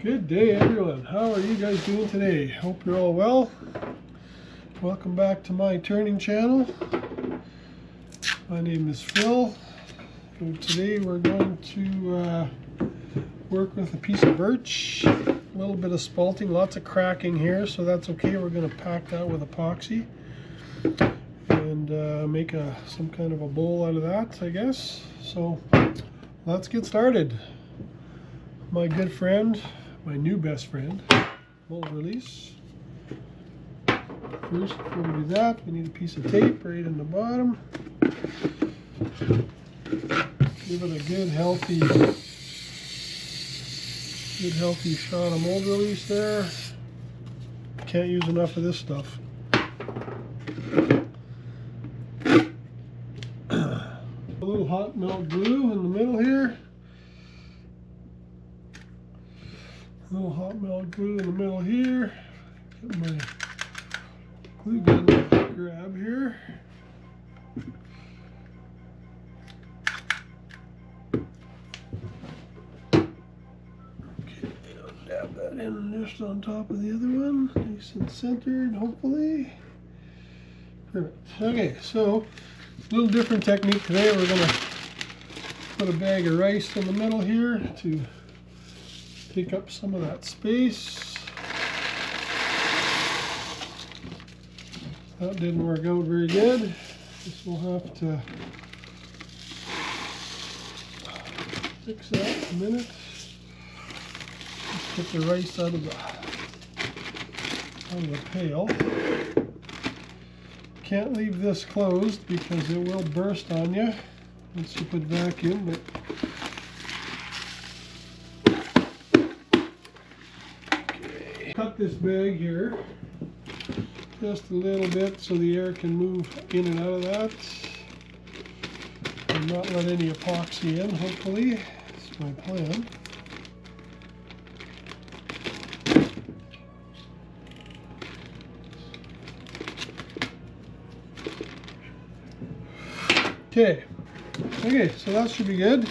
Good day, everyone. How are you guys doing today? Hope you're all well. Welcome back to my turning channel. My name is Phil. And today we're going to work with a piece of birch. A little bit of spalting, lots of cracking here, so that's okay. We're going to pack that with epoxy and make some kind of a bowl out of that, I guess. So let's get started. My good friend, my new best friend, mold release. First, before we do that, we need a piece of tape right in the bottom. Give it a good healthy shot of mold release there. Can't use enough of this stuff. A little hot melt glue in the middle here. A little hot melt glue in the middle here. Get my glue gun grab here. Okay, I'll dab that in just on top of the other one. Nice and centered, hopefully. Perfect. Okay, so a little different technique today. We're going to put a bag of rice in the middle here to take up some of that space. That didn't work out very good. This will have to fix that in a minute. Let's get the rice out of the pail. Can't leave this closed because it will burst on you once you put vacuum, but cut this bag here just a little bit so the air can move in and out of that and not let any epoxy in, hopefully. That's my plan. Okay, so that should be good.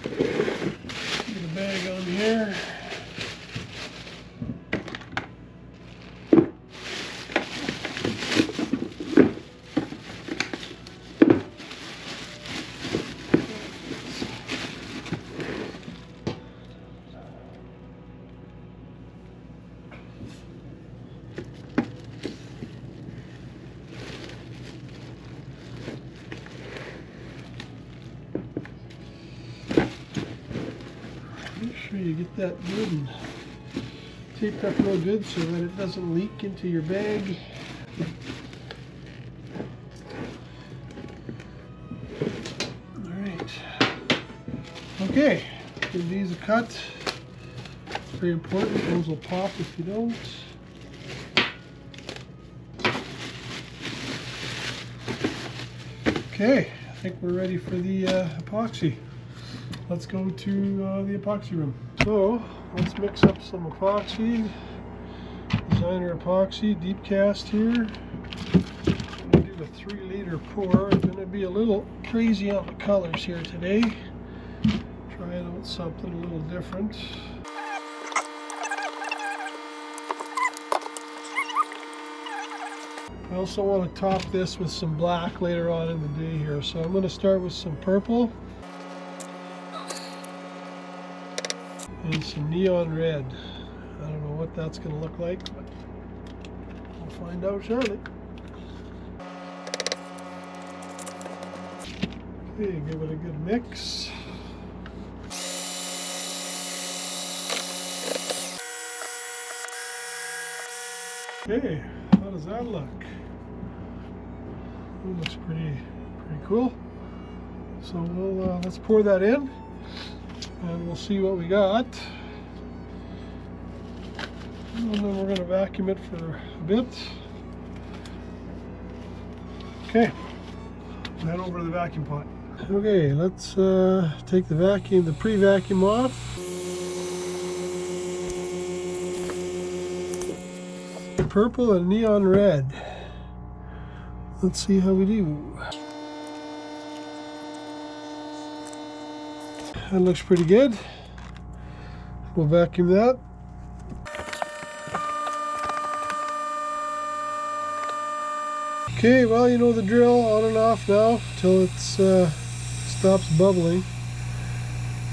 Get a bag on here. Make sure you get that good and taped up real good so that it doesn't leak into your bag. Alright. Okay, give these a cut. Very important, those will pop if you don't. Okay, I think we're ready for the epoxy. Let's go to the epoxy room. So let's mix up some epoxy. Designer epoxy, deep cast here. I'm going to do a 3-liter pour. I'm going to be a little crazy on the colors here today. Trying out something a little different. I also want to top this with some black later on in the day here. So I'm going to start with some purple. And some neon red. I don't know what that's going to look like, but we'll find out shortly. Okay, give it a good mix. Okay, how does that look? It looks pretty cool. So we'll let's pour that in. And we'll see what we got. And then we're going to vacuum it for a bit. Okay, head over to the vacuum pot. Okay, let's take the pre-vacuum off. Purple and neon red. Let's see how we do. That looks pretty good. We'll vacuum that. Okay, well, you know the drill, on and off now till it stops bubbling.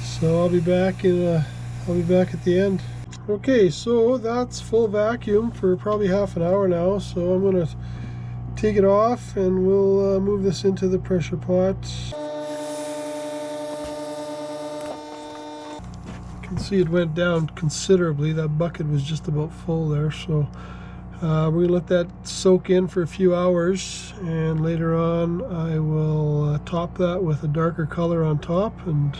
So I'll be back at the end. Okay, so that's full vacuum for probably half an hour now. So I'm gonna take it off and we'll move this into the pressure pot. You can see it went down considerably. That bucket was just about full there. So we're gonna let that soak in for a few hours, and later on I will top that with a darker color on top, and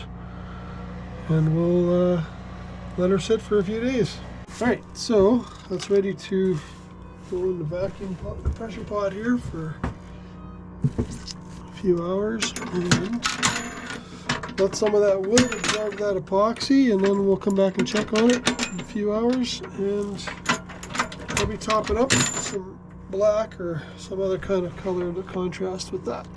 we'll let her sit for a few days. All right, so that's ready to go in the vacuum pot, the pressure pot here for a few hours, and let some of that wood absorb that epoxy, and then we'll come back and check on it in a few hours, and maybe top it up with some black or some other kind of color to contrast with that.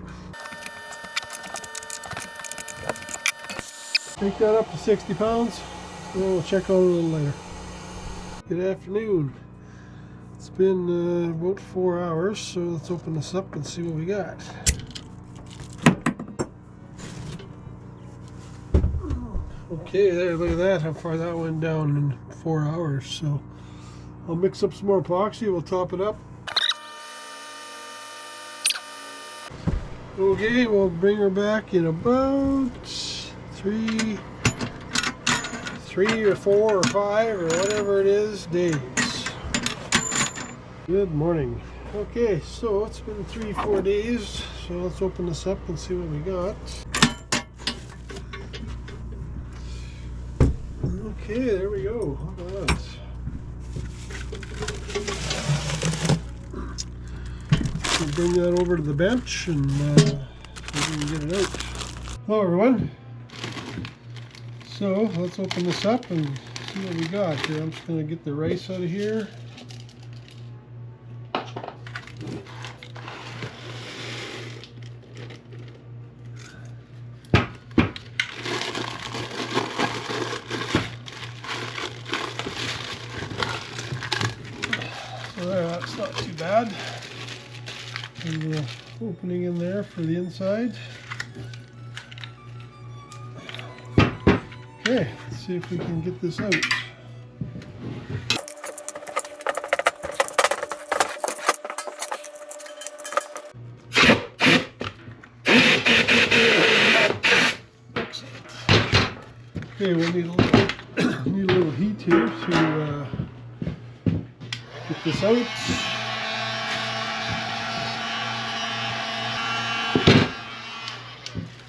Take that up to 60 pounds, and we'll check on it a little later. Good afternoon. It's been about 4 hours, so let's open this up and see what we got. Okay, there, look at that, how far that went down in 4 hours. So I'll mix up some more epoxy, we'll top it up. Okay, we'll bring her back in about three or 4 or 5 or whatever it is days. Good morning. Okay, so it's been 3-4 days, so let's open this up and see what we got. Okay, there we go. Look at that. We'll bring that over to the bench and see if we can get it out. Hello everyone. So let's open this up and see what we got here. I'm just going to get the rice out of here. So there, that's not too bad. There's an opening in there for the inside. Okay, let's see if we can get this out. Excellent. Okay, we'll need a little heat here to get this out.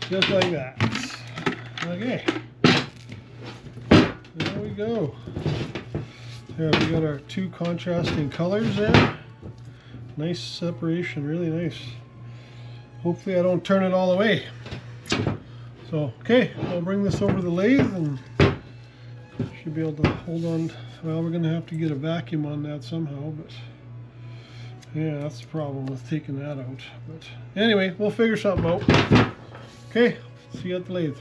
Just like that. Okay. There we go. There, we got our two contrasting colors there. Nice separation, really nice. Hopefully I don't turn it all the way. So, okay, I'll bring this over to the lathe and should be able to hold on. Well, we're going to have to get a vacuum on that somehow, but yeah, that's the problem with taking that out. But anyway, we'll figure something out. Okay, see you at the lathe.